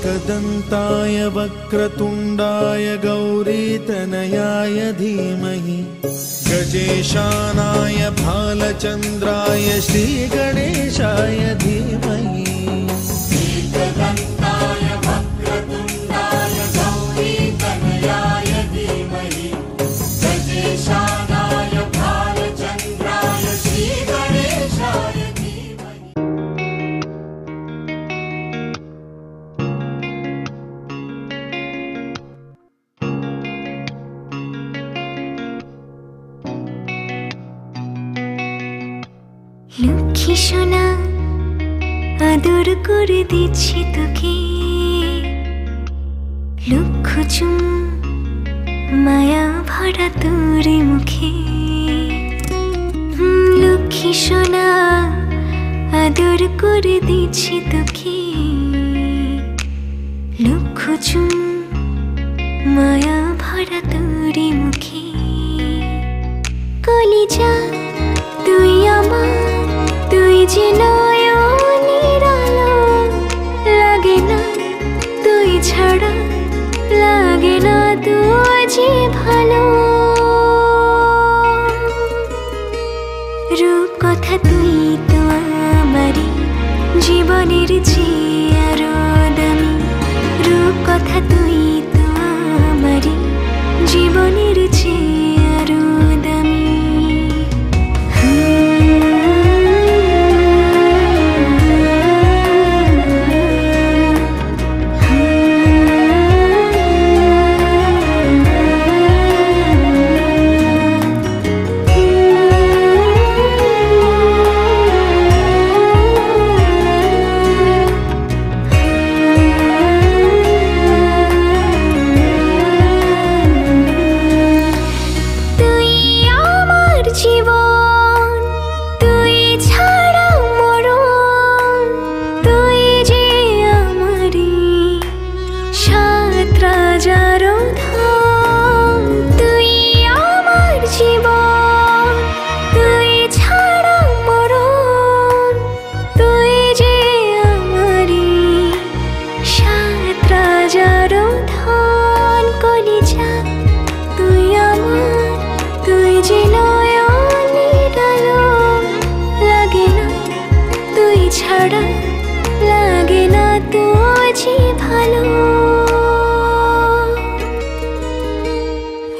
एकदन्ताय वक्रतुण्डाय गौरीतनयाय धीमहि गजेशानाय भालचन्द्राय श्रीगणेशाय धीमहि एकदन्ताय वक्रतुण्डाय गौरीतनयाय धीमहि गजेशानाय भालचन्द्राय श्रीगणेशाय লক্ষ্মী সোনা আদর করে দিচ্ছি তোকে লক্ষ চুম মায়া ভরা তোর মুখে লক্ষ্মী সোনা আদর করে দিচ্ছি তোকে লক্ষ চুম মায়া ভরা তোর মুখে কলিজা তুই আমার তুই যে নয়নের আলো লাগে না তুই ছাড়া লাগে না তুই যে ভালো রূপ কথা তুই তো আমারই জীবনের চেয়ে আরো দামি রূপ কথা তুই তো আমারই জীবনের চেয়ে আরো দামি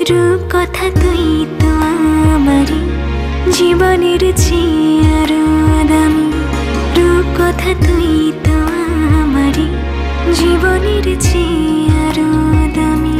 রূপ কথা তুই তো আমারই জীবনের চেয়ে আরো দামি রূপ কথা তুই তো আমারই জীবনের চেয়ে আরো দামি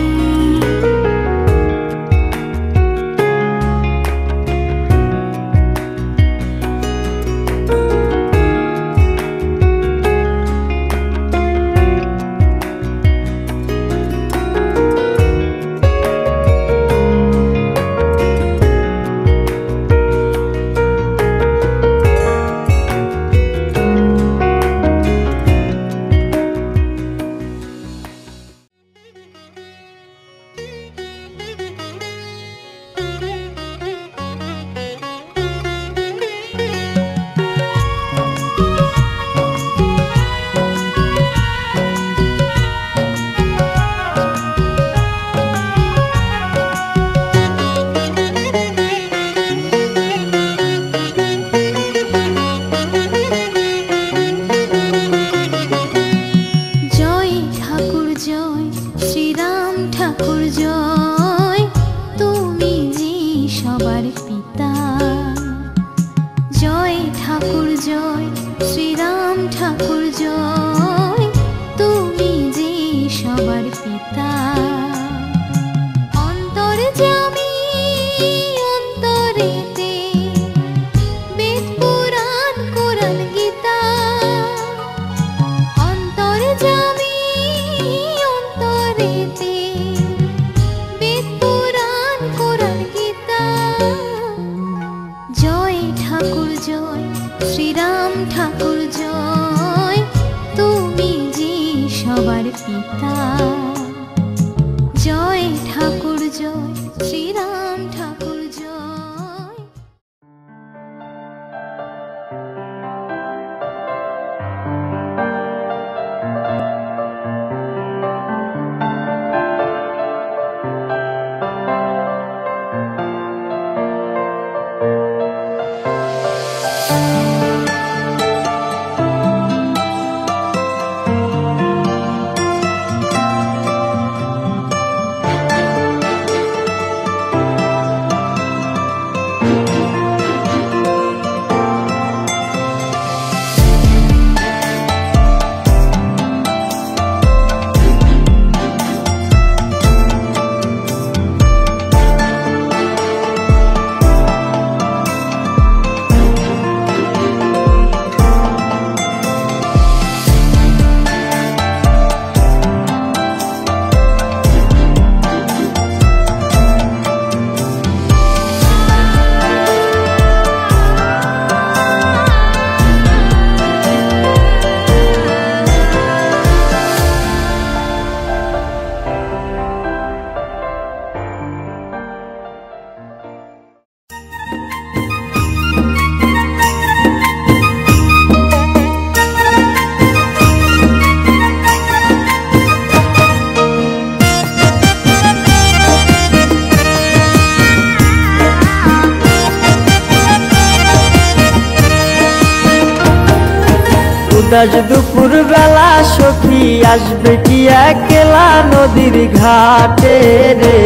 উদাস দুপুর বেলা সখী আসবে কি একলা নদীর ঘাটে রে,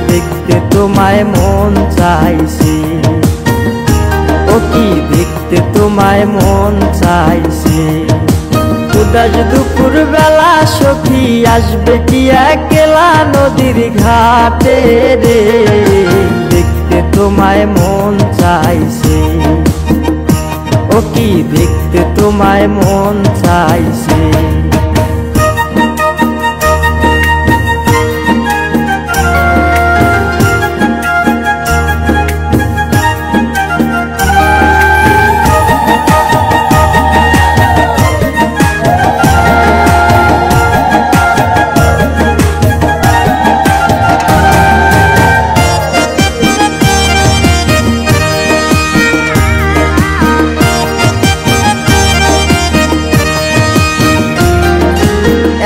দেখতে তোমায় মন চাইছে, ও কি দেখতে তোমায় মন চাইছে। উদাস দুপুর বেলা সখী আসবে কি একলা নদীর ঘাটে রে, দেখতে তোমায় মন চাইছে, ও কি দেখতে তোমায় মন চাইছে।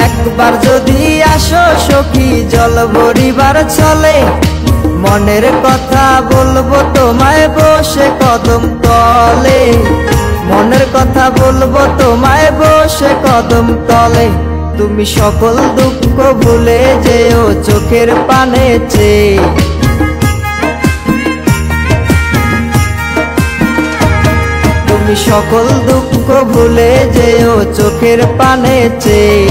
একবার যদি আসো সখী জল ভরিবার চলে, মনের কথা বলবো তোমায় বসে কদম তলে, মনের কথা বলবো তোমায় বসে কদম তলে। তুমি সকল দুঃখ ভুলে যেও চোখের পানে চেয়ে, তুমি সকল দুঃখ ভুলে যেও চোখের পানে চেয়ে।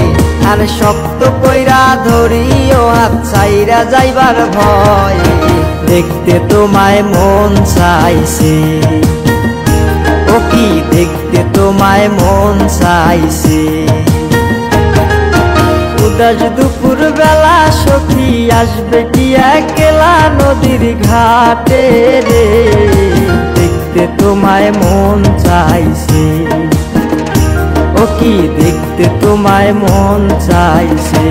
আর শক্ত কইরা ধরিও হাত ছাইরা যাইবার ভয়, দেখতে তোমায় মন চাইছে, ও কি দেখতে তোমায় মন চাইছে। উদাস দুপুর বেলা সখী আসবে কি একলা নদীর ঘাটে রে, দেখতে তোমায় মন চাইছে, ও কি দেখতে তোমায় মন চাইছে।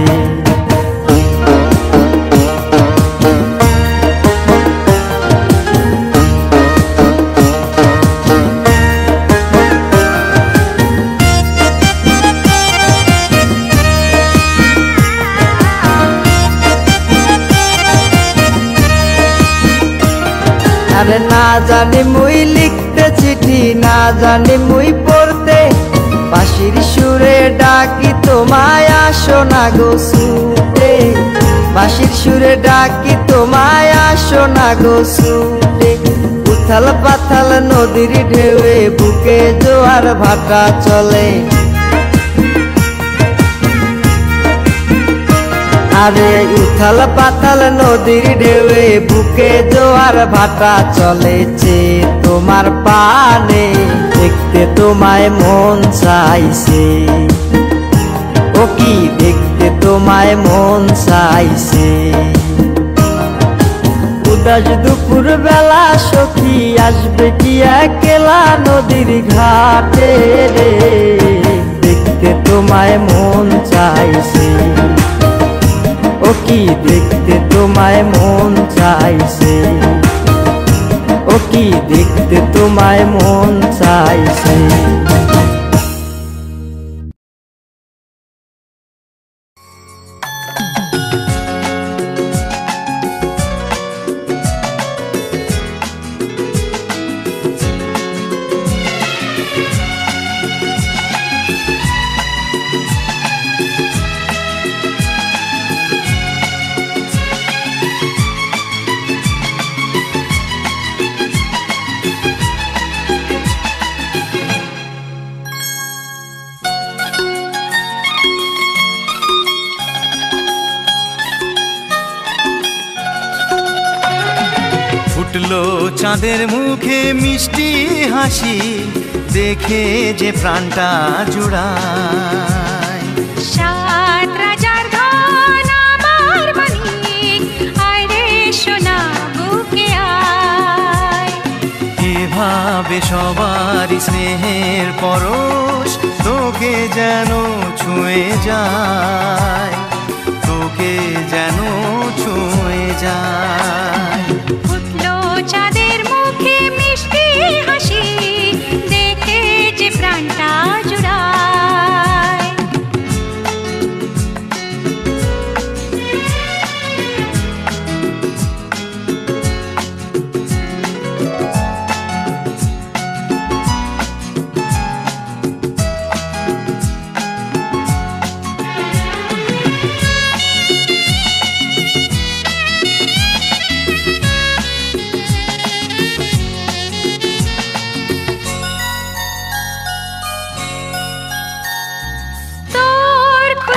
আরে না জানি মুই লিখতে চিঠি, না জানি মুই পড়তে, বাঁশির সুরে ডাকি তোমায় আসো না গো ছুটে, বাঁশির সুরে ডাকি তোমায় আসো না গো ছুটে। উথাল পাথাল নদীর ঢেউয়ে বুকে জোয়ার ভাটা চলে, আরে উথাল পাতাল নদীর ঢেউয়ে বুকে জোয়ার ভাটা চলেছে তোমার পানে, দেখতে তোমায় মন চাইছে, ও কি দেখতে তোমায় মন চাইছে। উদাস দুপুর বেলা সখী আসবে কি একলা নদীর ঘাটে রে, দেখতে তোমায় মন চাইছে, ও কি দেখতে তোমায় মন চাইছে, ও কি দেখতে তোমায় মন চাইছে। ফুটলো চাঁদের মুখে মিষ্টি হাসি, দেখে যে প্রাণটা জুড়ায়। সাত রাজার ধন আমার মানিক, আয় রে সোনা বুকে আয়। এভাবে সবার স্নেহের পরশ তোকে যেন ছুঁয়ে যায়, তোকে যেন ছুঁয়ে যায়। ফুটলো চাঁদের মুখে মিষ্টি হাসি, দেখে যে প্রাণটা জুড়ায়।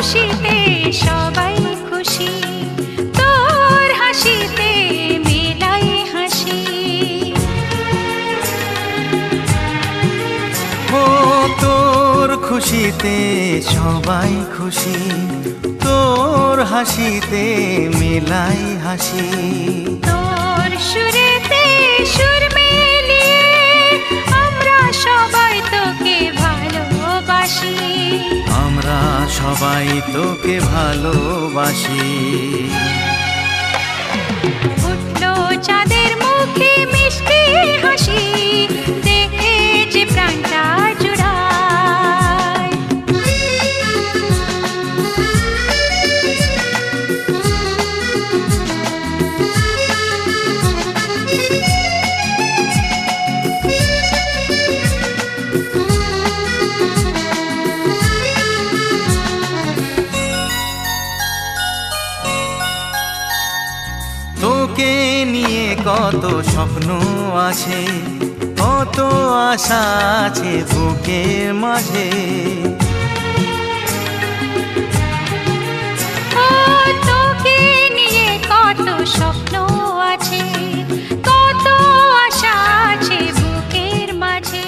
খুশিতে সবাই খুশি, তোর হাসিতে মেলাই হাসি। ও তোর খুশিতে সবাই খুশি, তোর হাসিতে মেলাই হাসি। তোর সুরেতে সুর মিলিয়ে আমরা সবাই তোকে ভালোবাসি, আমরা সবাই তোকে ভালোবাসি। উঠলো চাঁদের মুখে মিষ্টি হাসি, দেখে যে প্রাণটা জুড়ায়। তোকে নিয়ে কত স্বপ্ন আছে, কত আশা আছে বুকের মাঝে। ও তোকে নিয়ে কত স্বপ্ন আছে, কত আশা আছে বুকের মাঝে।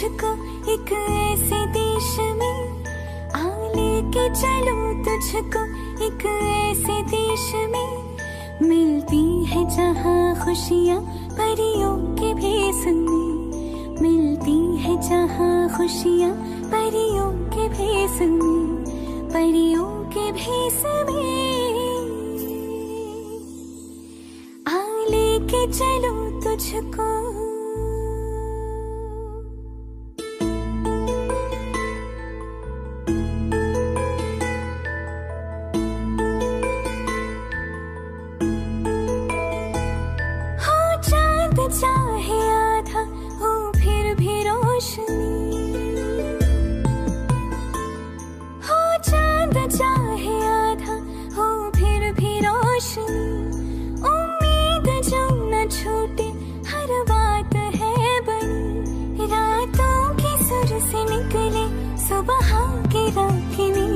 तुझको एक ऐसे देश में, आ लेके चलो तुझको एक ऐसे देश में। मिलती है जहाँ खुशियाँ परियों के भेस में, मिलती है जहाँ खुशियाँ परियों के भेस में, परियों के भेस में। आ लेके चलो तुझको। चाहे आधा हो फिर भी रोशनी, हो चांद चाहे आधा हो फिर भी रोशनी। उम्मीद जो न छूटे हर बात है बनी, रातों की सुर से निकले सुबह की राखनी।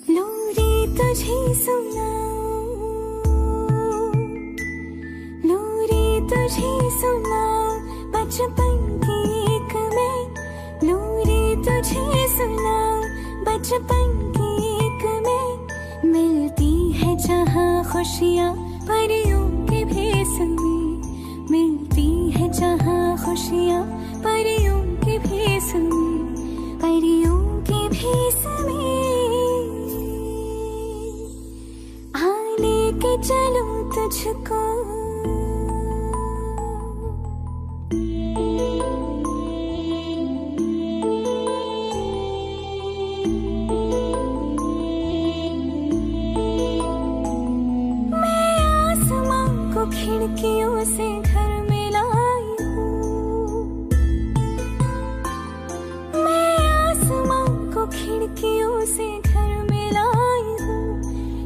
लो रे तुझे सुना, तुझे सुनाऊं बचपन की एक मैं, लोरी तुझे सुनाऊं बचपन की एक मैं। मिलती है जहाँ खुशियाँ परियों के भेस में, मिलती है जहाँ खुशियाँ परियों के भेस में, परियों के भेस में। आ लेके चलो तुझको। खिड़कियों से घर में लाई हूँ, मैं आसमां को खिड़कियों से घर में लाई हूँ।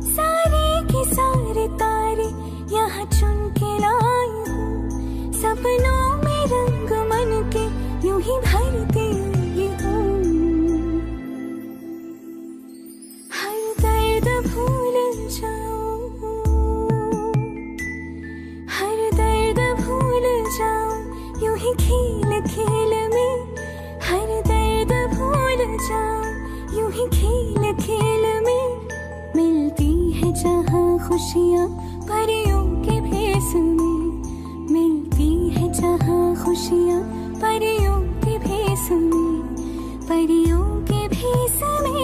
सारे के सारे तारे यहाँ चुन के लाई हूँ, सपनों में रंग मन के यूं ही भरती हूँ। हर दर्द भूल जाऊं, हर दर्द भूल जाऊं यूं ही खेल खेल में, हर दर्द भूल जाऊं यूं ही खेल खेल में। मिलती है जहाँ खुशियाँ परियों के भेस में, मिलती है जहाँ खुशियाँ परियों के भेस में, परियों के भेस में।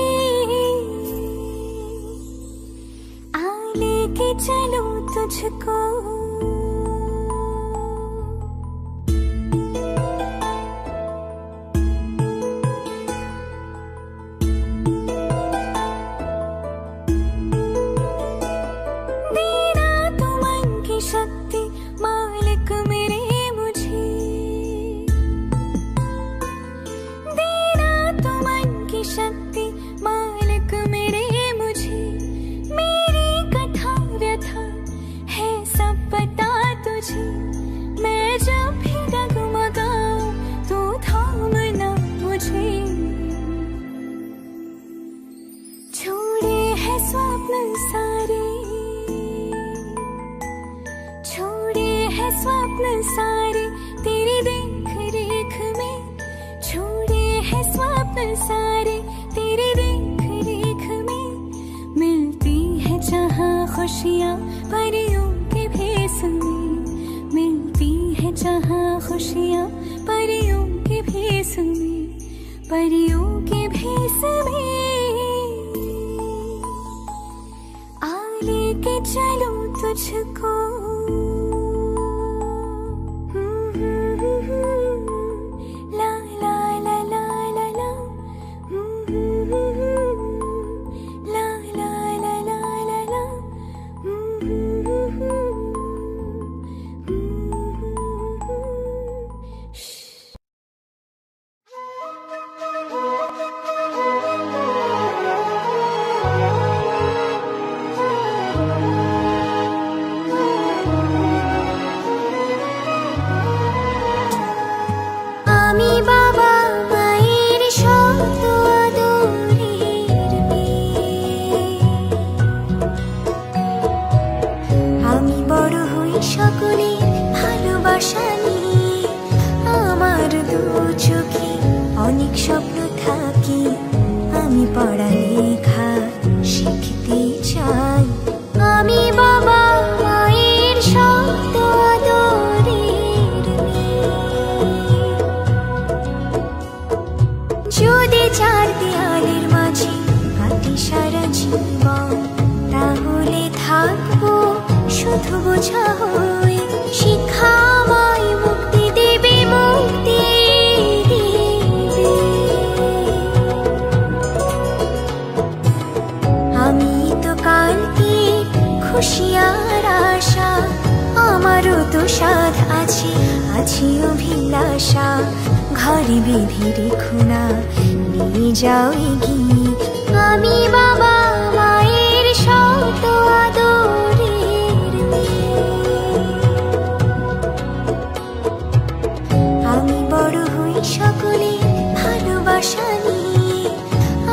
आ लेके चलो तुझको। शक्ति मालिक मेरे मुझे, देना तो मन की शक्ति मालिक मेरे मुझे। मेरी कथा व्यथा है सब पता तुझे, मैं जब भी डगमगाऊं तो थामना मुझे। छोड़े हैं स्वप्न सारे, छोड़े हैं स्वप्न सारे तेरी देख रेख में, छोड़े हैं स्वप्न सारे तेरी देख रेख में। मिलती है जहाँ खुशियाँ परियों के भेस में, मिलती है जहाँ खुशियाँ परियों के भेस में, परियों के भेस में। आ लेके चलो तुझको। বোঝা হই শিখাময় মুক্তি দেবে মুক্তি দেবে। আমি তো কালকে খুশি আর আশা, আমারও তো সাধ আছে, আছে অভিলাষা। ঘরে বেঁধে রেখো না, নিয়ে যাও এগিয়ে, আমি বাবা মায়ের শত আদরের মেয়ে। আমি বড় হই সকলে ভালোবাসা নিয়ে,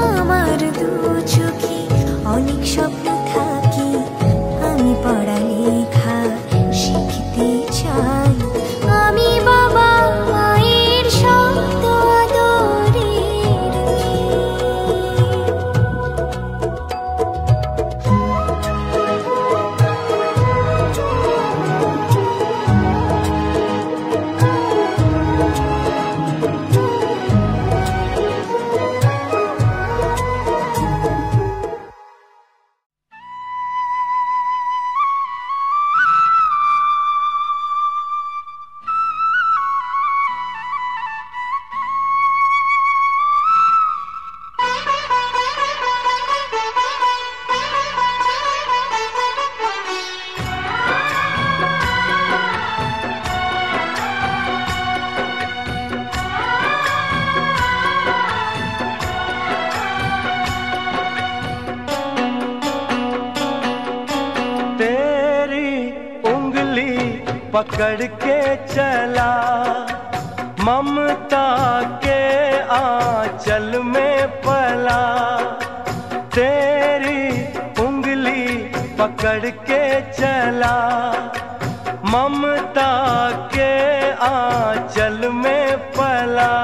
আমার দু চোখে অনেক স্বপ্ন থাকে, আমি পড়ালেখা শিখতে চাই, আমি বাবা মায়ের শত আদরের মেয়ে। पकड़ के चला ममता के आंचल में पला, तेरी उंगली पकड़ के चला ममता के आंचल में पला।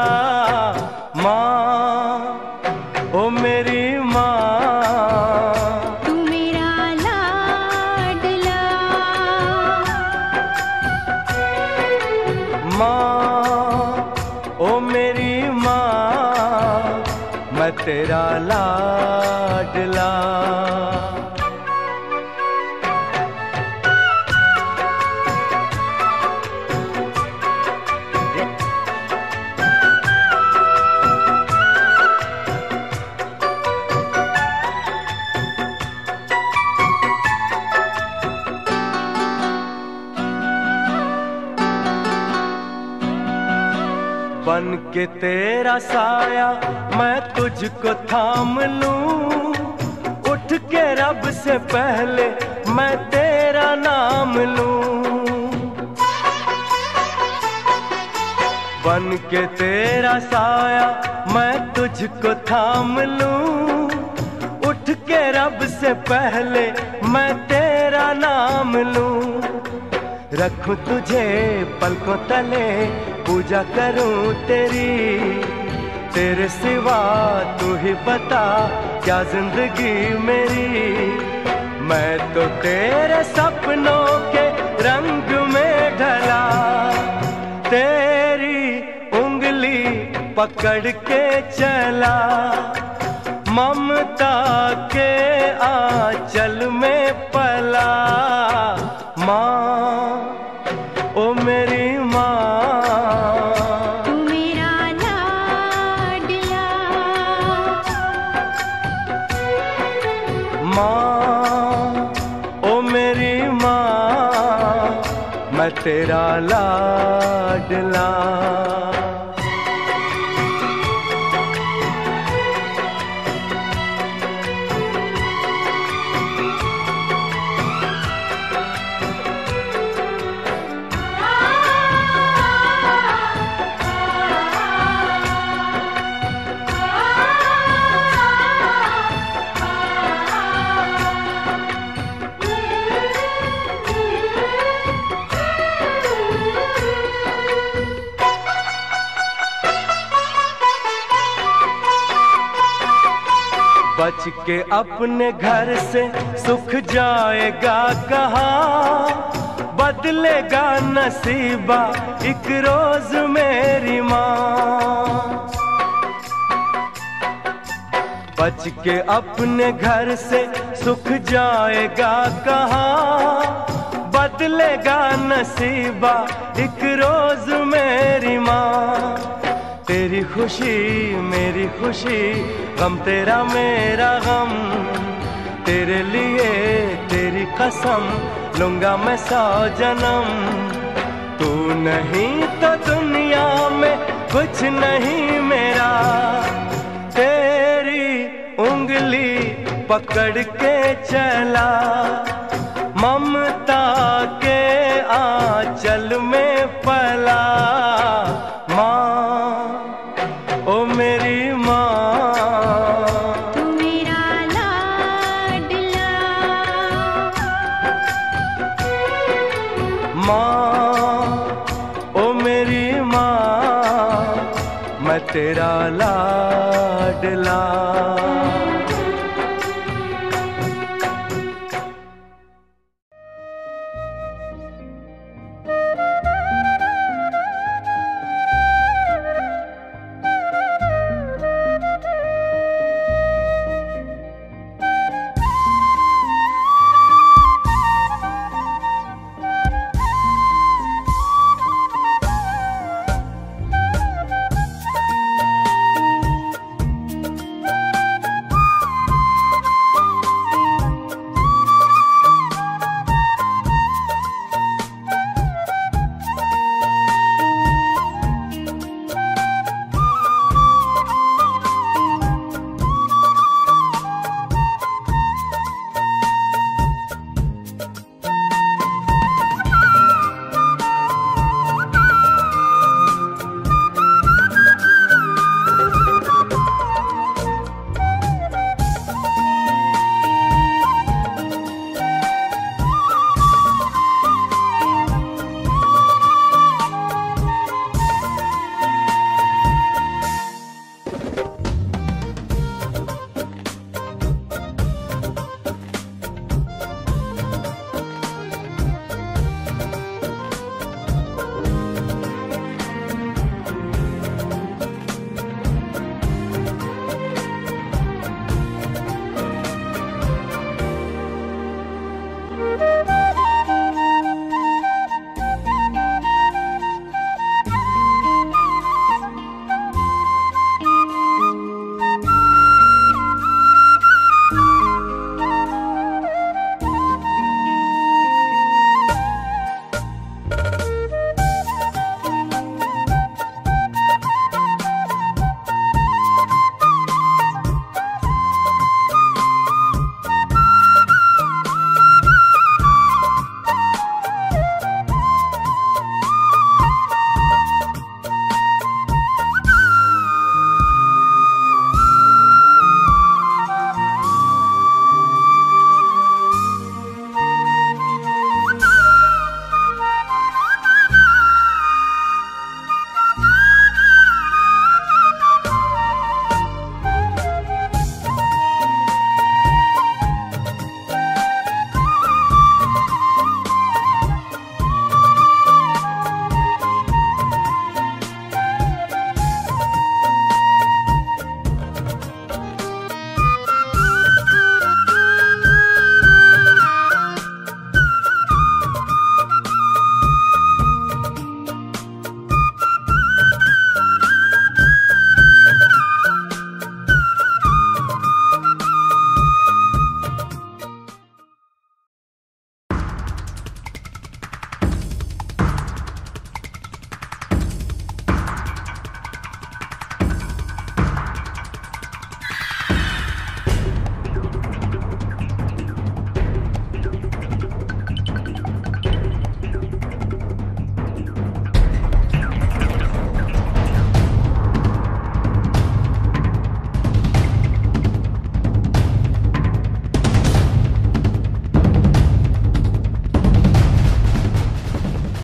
माँ ओ मेरी माँ, मैं तेरा लाडला। बन के तेरा साया मैं तुझको थाम लूं, उठ के रब से पहले मैं तेरा नाम लूं। बन के तेरा साया मैं तुझको थाम लूं, उठ के रब से पहले मैं तेरा नाम लूं। रखूं तुझे पलकों तले, पूजा करूं तेरी, तेरे सिवा तू ही बता क्या जिंदगी मेरी। मैं तो तेरे सपनों के रंग में ढला, तेरी उंगली पकड़ के चला ममता के आंचल में पला। माँ ओ मेरी माँ, मैं तेरा लाडला। बच के अपने घर से सुख जाएगा कहाँ, बदलेगा नसीबा एक रोज मेरी माँ। बच के अपने घर से सुख जाएगा कहाँ, बदलेगा नसीबा एक रोज मेरी माँ। तेरी खुशी मेरी खुशी, गम तेरा मेरा गम, तेरे लिए तेरी कसम लूंगा मैं 100 जन्म। तू नहीं तो दुनिया में कुछ नहीं मेरा, तेरी उंगली पकड़ के चला, ममता के आंचल में पला। माँ ओ मेरी माँ, तू मेरा लाडला। माँ ओ मेरी माँ, मैं तेरा लाडला।